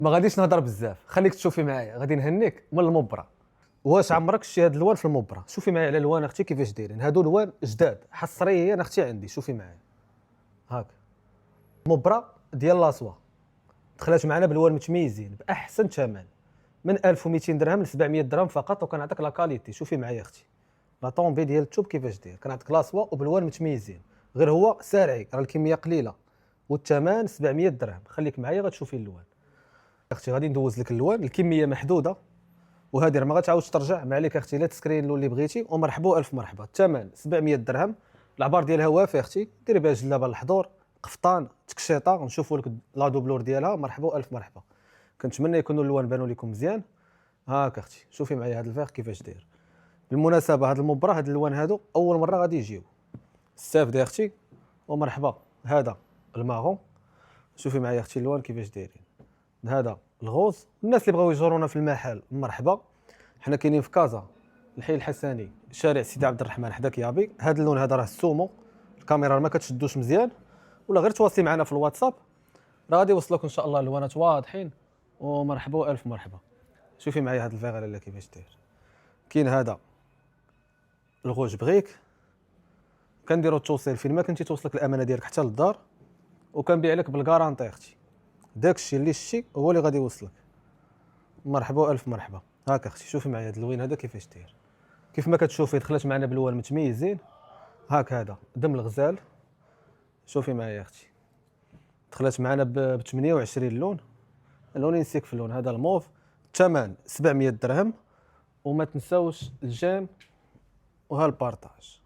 ما غاديش نهضر بزاف، خليك تشوفي معايا، غادي نهنيك من المبرة. واش عمرك شتي هاد الالوان في المبرة؟ شوفي معايا على الالوان اختي كيفاش دايرين، هادو الوان جداد حصريين اختي عندي، شوفي معايا هاك. مبرة ديال لاصوا دخلات معنا بالوان متميزين باحسن ثمن، من 1200 درهم ل 700 درهم فقط، وكنعطيك لا كاليتي. شوفي معايا اختي لا طومبي ديال التوب كيفاش داير، كنعطيك لاصوا وبالوان متميزين، غير هو سارعي راه الكميه قليله والثمن 700 درهم. خليك معايا غتشوفي اللوان اختي، غادي ندوز لك اللوان، الكميه محدوده وهذه راه ما غاتعاودش ترجع. ما عليك اختي لا تسكرين له اللي بغيتي، ومرحبا الف مرحبا. الثمن 700 درهم، العبار ديالها وافي اختي، ديري بها جلابه للحضور، قفطان، تكشيطه، نشوفوا لك لا دوبلور ديالها. مرحبا الف مرحبا. كنتمنى يكونوا اللوان بانوا لكم مزيان. هاك اختي شوفي معايا هذا الفيغ كيفاش داير. بالمناسبه هاد المبرة هاد اللوان هادو اول مره غادي يجيو الساف ديال اختي. ومرحبا هذا الماغون، شوفي معايا اختي اللوان كيفاش دايرين. هذا الغوز، الناس اللي بغاو يزورونا في المحل مرحبا، حنا كاينين في كازا الحي الحسني شارع سيدي عبد الرحمن حدا كيابي. هذا اللون هذا راه السومو، الكاميرا ما كتشدوش مزيان، ولا غير تواصلي معنا في الواتساب راه غادي يوصلوك ان شاء الله الوانات واضحين. ومرحبا الف مرحبا. شوفي معايا هذا الفيغ لاله كيفاش داير. كاين هذا الغوج بغيك، كنديروا التوصيل فين ما كنتي توصلك الامانه ديالك حتى للدار، وكنبيع لك بالكارانتي اختي. داكشي اللي شتي هو اللي غادي يوصلك. مرحبا الف مرحبا. هاك اختي شوفي معايا هذا اللوين هذا كيفاش داير. كيف ما كتشوفي دخلت معنا بالوان متميزين. هاك هذا دم الغزال، شوفي معايا اختي دخلت معنا ب 28 لون، اللون نسيك في اللون هذا الموف. الثمن 700 درهم. وما تنساوش الجيم وها البارطاج.